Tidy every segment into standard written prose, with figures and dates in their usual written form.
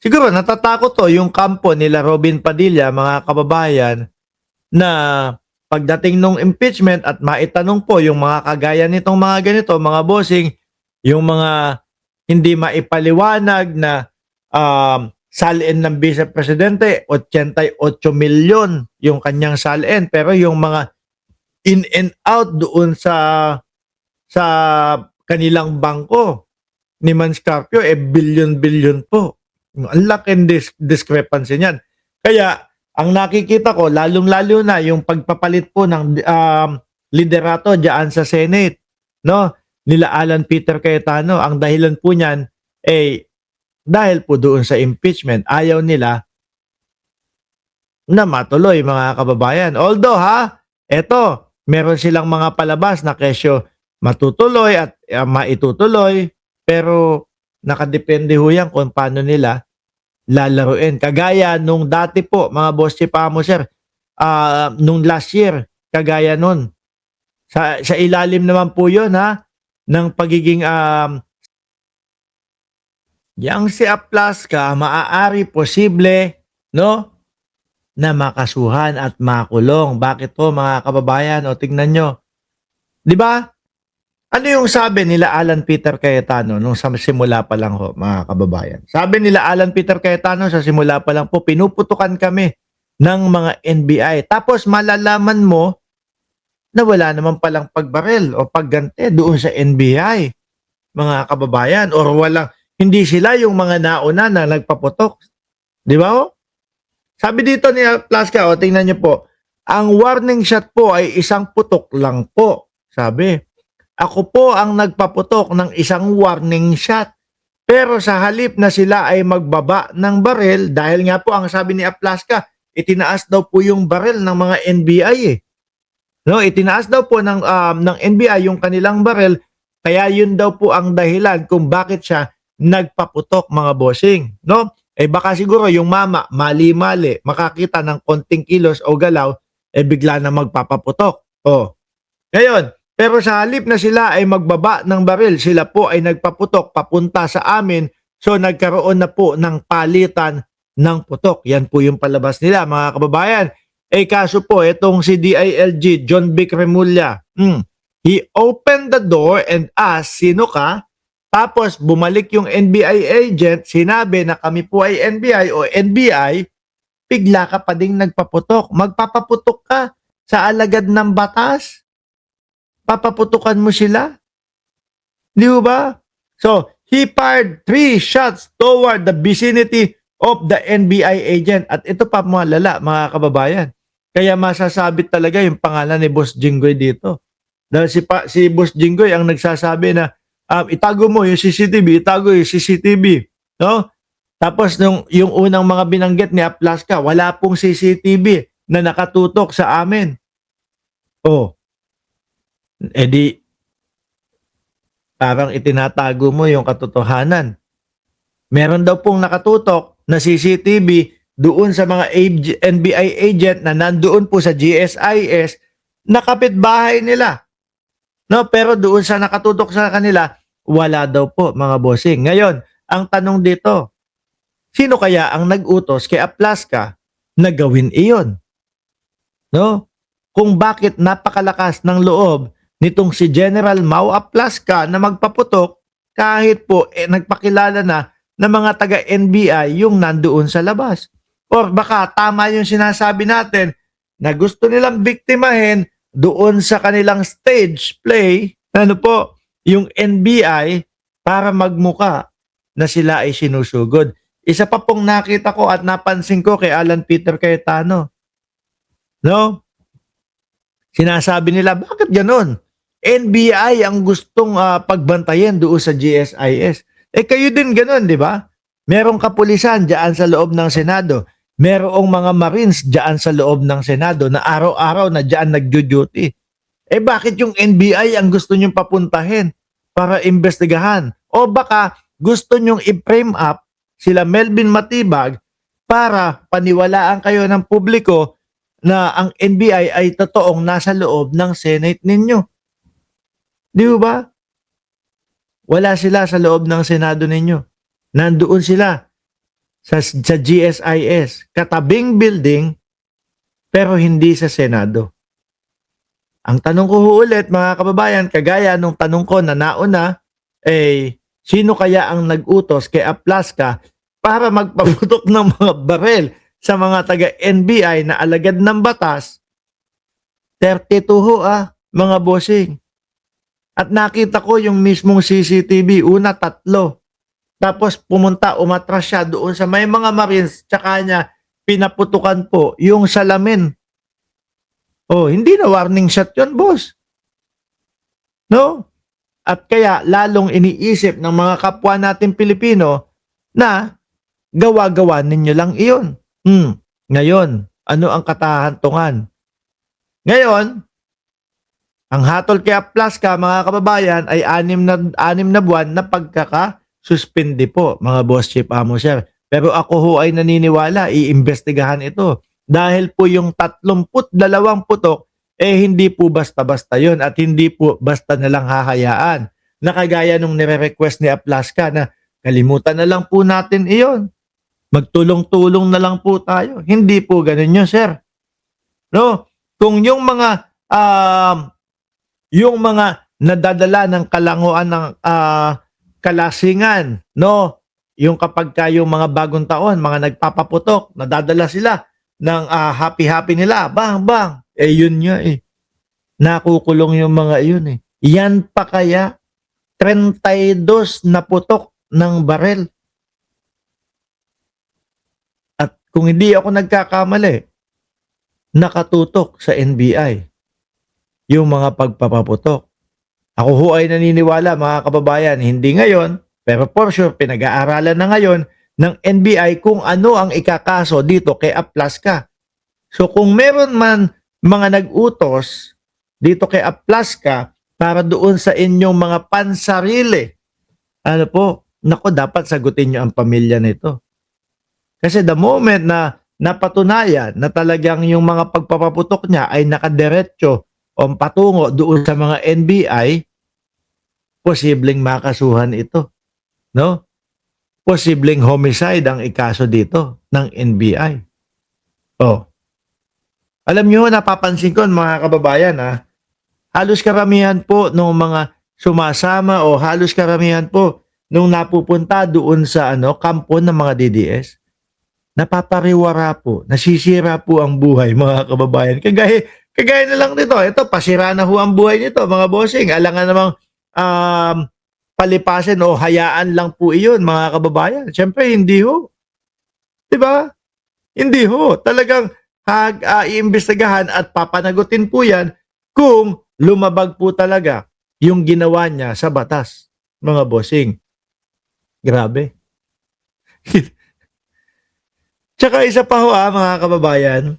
siguro natatakot yung kampo nila Robin Padilla, mga kababayan, na pagdating nung impeachment at maitanong po yung mga kagaya nitong mga ganito, mga bossing, yung mga hindi maipaliwanag na salin ng Vice Presidente, 88 milyon yung kanyang salin. Pero yung mga in and out doon sa kanilang bangko ni Manscarpio, bilyon-bilyon po. Ang laking discrepancy niyan. Kaya, ang nakikita ko, lalong-lalo na yung pagpapalit po ng liderato diyan sa Senate, no? Nila Alan Peter Cayetano, ang dahilan po niyan, dahil po doon sa impeachment, ayaw nila na matuloy, mga kababayan. Although eto, meron silang mga palabas na kesyo matutuloy at maitutuloy, pero nakadepende ho yan kung paano nila lalaruin. Kagaya nung dati po, mga boss Chipamo sir, nung last year, kagaya nun. Sa ilalim naman po yun ng pagiging yang si Aplaska, maaari posible, no, na makasuhan at makulong. Bakit po, mga kababayan? O tingnan nyo. Di ba? Ano yung sabi nila Alan Peter Cayetano nung sa simula pa lang ho, mga kababayan? Sabi nila Alan Peter Cayetano sa simula pa lang po, pinuputukan kami ng mga NBI. Tapos malalaman mo na wala naman palang pagbarel o pagganti doon sa NBI, mga kababayan. Or hindi sila yung mga nauna na nagpaputok. Di ba ho? Sabi dito ni Plaska, tingnan niyo po, ang warning shot po ay isang putok lang po. Sabi, ako po ang nagpaputok ng isang warning shot. Pero sa halip na sila ay magbaba ng baril, dahil nga po ang sabi ni Aplaska, itinaas daw po yung baril ng mga NBI No, itinaas daw po ng NBI yung kanilang baril, kaya yun daw po ang dahilan kung bakit siya nagpaputok, mga bossing. No? Baka siguro yung mama, mali-mali, makakita ng konting kilos o galaw, bigla na magpapaputok. Ngayon, pero sa halip na sila ay magbaba ng baril, sila po ay nagpaputok papunta sa amin, so nagkaroon na po ng palitan ng putok. Yan po yung palabas nila, mga kababayan. Kaso po, itong si DILG, John Vic Remulla, he opened the door and asked, sino ka? Tapos bumalik yung NBI agent, sinabi na kami po ay NBI o NBI, bigla ka pa ding nagpaputok. Magpapaputok ka sa alagad ng batas? Papaputukan mo sila? Di ba? So, he fired 3 shots toward the vicinity of the NBI agent. At ito pa malala, mga kababayan. Kaya masasabit talaga yung pangalan ni Boss Jinggoy dito. Dahil si Boss Jinggoy ang nagsasabi na itago mo yung CCTV, itago yung CCTV. No? Tapos yung unang mga binanggit ni Aplaska, wala pong CCTV na nakatutok sa amin. Di parang itinatago mo yung katotohanan. Meron daw pong nakatutok na CCTV doon sa mga NBI agent na nandoon po sa GSIS na kapitbahay nila. No, pero doon sa nakatutok sa kanila, wala daw po, mga bossing. Ngayon, ang tanong dito, sino kaya ang nag-utos kay Aplaska na gawin iyon? No? Kung bakit napakalakas ng loob nitong si General Mau Aplaska na magpaputok kahit po nagpakilala na ng mga taga-NBI yung nandoon sa labas. Or baka tama yung sinasabi natin na gusto nilang biktimahin doon sa kanilang stage play, yung NBI para magmuka na sila ay sinusugod. Isa pa pong nakita ko at napansin ko kay Alan Peter Cayetano. No? Sinasabi nila, bakit ganun? NBI ang gustong pagbantayan doon sa GSIS. Kayo din ganun, di ba? Merong kapulisan diyan sa loob ng Senado. Merong mga Marines diyan sa loob ng Senado na araw-araw na diyan nagjo-duty. Bakit yung NBI ang gusto nyong papuntahin para imbestigahan? O baka gusto nyong i-frame up sila Melvin Matibag para paniwalaan kayo ng publiko na ang NBI ay totoong nasa loob ng Senate ninyo. Di ba? Wala sila sa loob ng Senado ninyo. Nandoon sila sa GSIS, katabing building, pero hindi sa Senado. Ang tanong ko ho ulit mga kababayan, kagaya nung tanong ko na nauna, sino kaya ang nag-utos kay Aplaska para magpaputok ng mga barel sa mga taga-NBI na alagad ng batas? 32 ho mga bossing. At nakita ko yung mismong CCTV, una 3. Tapos pumunta, umatras siya doon sa may mga Marines, tsaka niya pinaputukan po yung salamin. Oh, hindi na warning shot yun, boss. No? At kaya lalong iniisip ng mga kapwa natin Pilipino na gawa-gawa ninyo lang iyon. Ngayon, ano ang katahantungan? Ngayon, ang hatol kay Aplaska, mga kababayan, ay 6 na buwan na pagkaka-suspindi po, mga boss chief amo sir. Pero ako ho ay naniniwala, iimbestigahan ito. Dahil po yung 32 putok, hindi po basta-basta yon at hindi po basta na lang hahayaan. Nakagaya nung nire-request ni Aplaska na kalimutan na lang po natin iyon. Magtulong-tulong na lang po tayo. Hindi po ganun yun, sir. No? Kung yung mga nadadala ng kalanguan ng kalasingan, no? Yung kapag yung mga bagong taon, mga nagpapaputok, nadadala sila ng happy-happy nila, bang, bang. Yun nga nakukulong yung mga yun Yan pa kaya 32 na putok ng barel. At kung hindi ako nagkakamali, nakatutok sa NBI yung mga pagpapaputok. Ako ho ay naniniwala mga kababayan, hindi ngayon, pero for sure pinag-aaralan na ngayon ng NBI kung ano ang ikakaso dito kay Aplaska. So kung meron man mga nag-utos dito kay Aplaska para doon sa inyong mga pansarili, nako dapat sagutin nyo ang pamilya nito. Kasi the moment na napatunayan na talagang yung mga pagpapaputok niya ay nakadiretso o patungo doon sa mga NBI, posibleng makasuhan ito. No? Posibleng homicide ang ikaso dito ng NBI. Alam niyo, napapansin ko mga kababayan halos karamihan po ng mga sumasama o halos karamihan po nung napupunta doon sa kampo ng mga DDS, napapariwara po, nasisira po ang buhay mga kababayan. Kagaya na lang nito, ito pasira na ho ang buhay nito mga bossing. Alangan namang palipasin o hayaan lang po iyon mga kababayan. Siyempre hindi ho. 'Di ba? Hindi ho. Talagang iimbestigahan at papanagutin po yan kung lumabag po talaga yung ginawa niya sa batas, mga bossing. Grabe. Tsaka isa pa ho mga kababayan,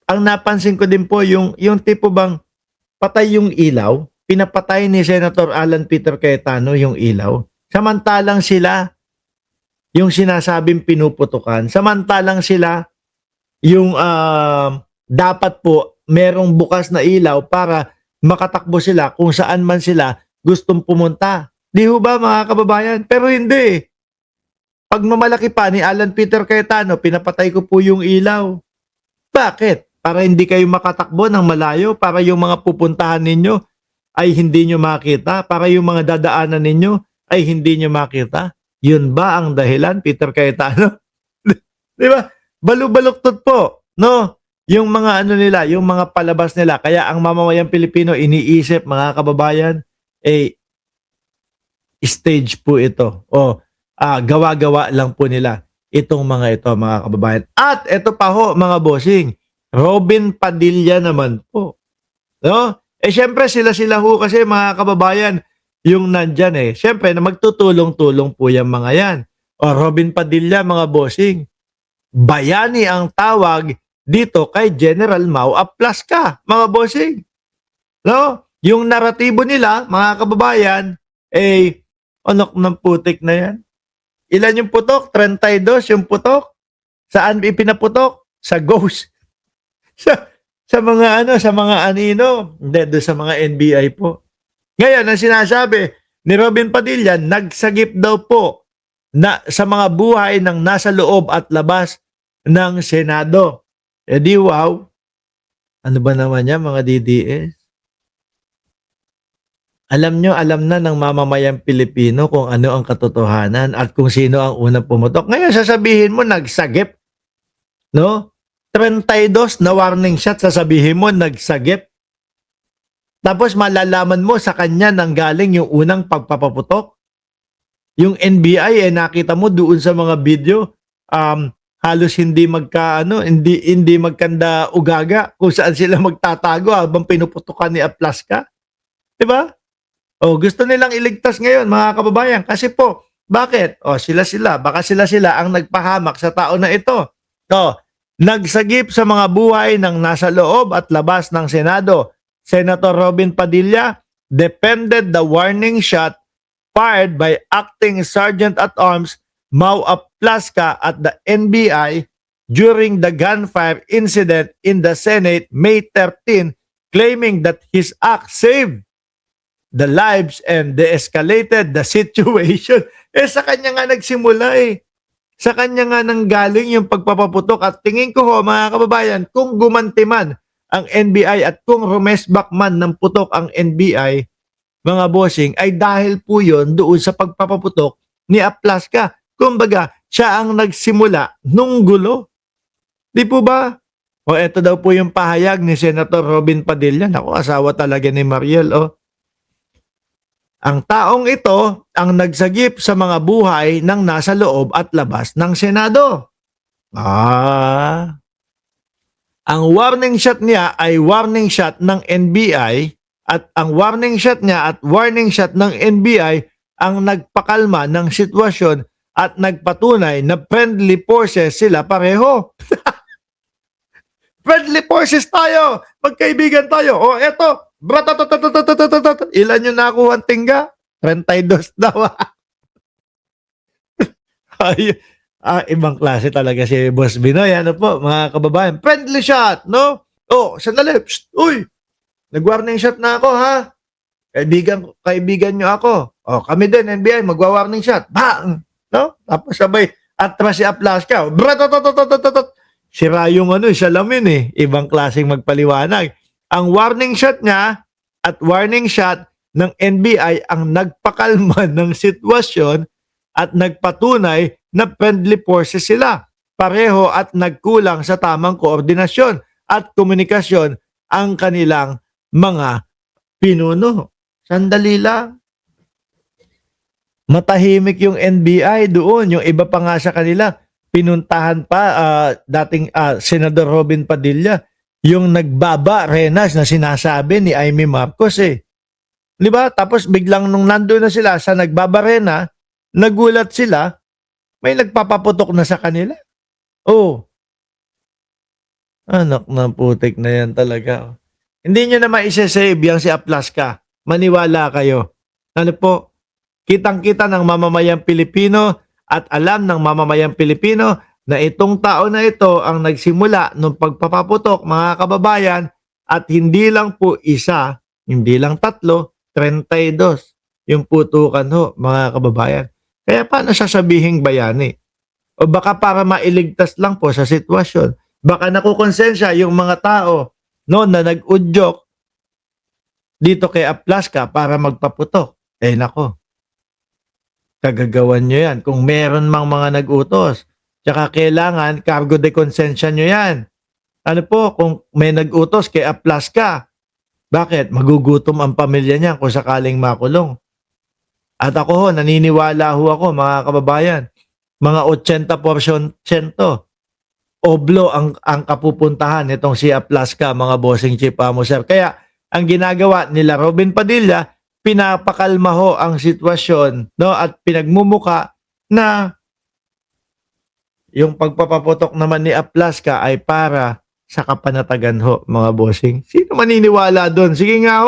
ang napansin ko din po yung tipo bang patay yung ilaw, pinapatay ni Senator Alan Peter Cayetano yung ilaw, samantalang sila yung sinasabing pinuputukan, samantalang sila yung dapat po merong bukas na ilaw para makatakbo sila kung saan man sila gustong pumunta. Di ho ba mga kababayan? Pero hindi. Pag mamalaki pa ni Alan Peter Cayetano, pinapatay ko po yung ilaw. Bakit? Para hindi kayo makatakbo ng malayo, para yung mga pupuntahan ninyo ay hindi nyo makita, para yung mga dadaanan ninyo ay hindi nyo makita. Yun ba ang dahilan, Peter Cayetano? Di ba? Balubaluktot po, no? Yung mga nila, yung mga palabas nila. Kaya ang mamamayang Pilipino iniisip, mga kababayan, stage po ito. Gawa-gawa lang po nila itong mga ito, mga kababayan. At ito pa ho, mga bossing, Robin Padilla naman po. No? Syempre sila ho kasi mga kababayan yung nandyan Syempre na magtutulong-tulong po yung mga yan. Robin Padilla, mga bossing, bayani ang tawag dito kay General Mau Aplaska, mga bossing. No? Yung naratibo nila, mga kababayan, onok ng putik na yan. Ilan yung putok? 32 yung putok. Saan ipinaputok? Sa ghost. sa mga sa mga anino. Hindi, sa mga NBI po. Ngayon, ang sinasabi ni Robin Padilla, nagsagip daw po na sa mga buhay ng nasa loob at labas ng Senado. Eh di wow, ano ba naman yan mga DDS? Alam nyo, alam na ng mamamayang Pilipino kung ano ang katotohanan at kung sino ang unang pumutok. Ngayon sasabihin mo nagsagip, no? 32 na warning shot, sasabihin mo nagsagip. Tapos malalaman mo sa kanya nang galing yung unang pagpapaputok. Yung NBI nakita mo doon sa mga video, halos hindi hindi magkanda ugaga kung saan sila magtatago habang pinuputukan ni Aplaska. 'Di ba? Oh, gusto nilang iligtas ngayon mga kababayan kasi po, bakit? Oh, baka sila ang nagpahamak sa tao na ito. To, nagsagip sa mga buhay ng nasa loob at labas ng Senado. Senator Robin Padilla defended the warning shot fired by Acting Sergeant at Arms Mau Aplaska at the NBI during the gunfire incident in the Senate May 13, claiming that his act saved the lives and de-escalated the situation. Sa kanya nga nagsimula Sa kanya nga nanggaling yung pagpapaputok at tingin ko mga kababayan, kung gumanti man ang NBI at kung rumesbak man ng putok ang NBI, mga bossing, ay dahil po yun doon sa pagpapaputok ni Aplaska. Kumbaga, siya ang nagsimula nung gulo. Di po ba? O eto daw po yung pahayag ni Senator Robin Padilla. Naku, asawa talaga ni Mariel, Ang taong ito ang nagsagip sa mga buhay ng nasa loob at labas ng Senado. Ang warning shot niya ay warning shot ng NBI at ang warning shot niya at warning shot ng NBI ang nagpakalma ng sitwasyon at nagpatunay na friendly forces sila pareho. Friendly forces tayo! Magkaibigan tayo! O eto, ilan yung nakuha ang tingga? 32 daw. Ibang klase talaga si Boss Binoy. Ano po, mga kababayan? Friendly shot, no? Sandali. Psst, uy! Nag-warning shot na ako, ha? Kaibigan nyo ako. Kami din, NBI, magwa-warning shot. Bang! No? Tapos sabay, atras si Aplaska. Sira yung salamin Ibang klaseng magpaliwanag. Ang warning shot niya at warning shot ng NBI ang nagpakalma ng sitwasyon at nagpatunay na friendly forces sila. Pareho at nagkulang sa tamang koordinasyon at komunikasyon ang kanilang mga pinuno. Sandali lang. Matahimik yung NBI doon. Yung iba pa nga sa kanila, pinuntahan pa dating Senador Robin Padilla yung nagbaba renas na sinasabi ni Amy Marcos Di ba? Tapos biglang nung nandoon na sila sa nagbabarena, nagulat sila, may nagpapaputok na sa kanila. Anak ng putik na yan talaga. Hindi nyo na maisasave yang si Aplaska. Maniwala kayo. Ano po? Kitang-kita ng mamamayang Pilipino at alam ng mamamayang Pilipino na itong tao na ito ang nagsimula ng pagpapaputok, mga kababayan, at hindi lang po isa, hindi lang 3, 32 yung putukan mga kababayan. Kaya paano sasabihing bayani? O baka para mailigtas lang po sa sitwasyon. Baka nakukonsensya yung mga tao na nag-udyok dito kay Aplaska para magpaputok. Nako. Kagagawan nyo yan. Kung meron mang mga nag-utos, tsaka kailangan cargo de konsensya nyo yan. Ano po, kung may nag-utos kay Aplaska, bakit? Magugutom ang pamilya niya kung sakaling makulong. At ako naniniwala ako mga kababayan, mga 80% oblo ang kapupuntahan nitong si Aplaska, mga bossing chief sir. Kaya ang ginagawa nila Robin Padilla, pinapakalma ang sitwasyon at pinagmumuka na yung pagpapaputok naman ni Aplaska ay para sa kapanatagan mga bossing. Sino maniniwala doon? Sige nga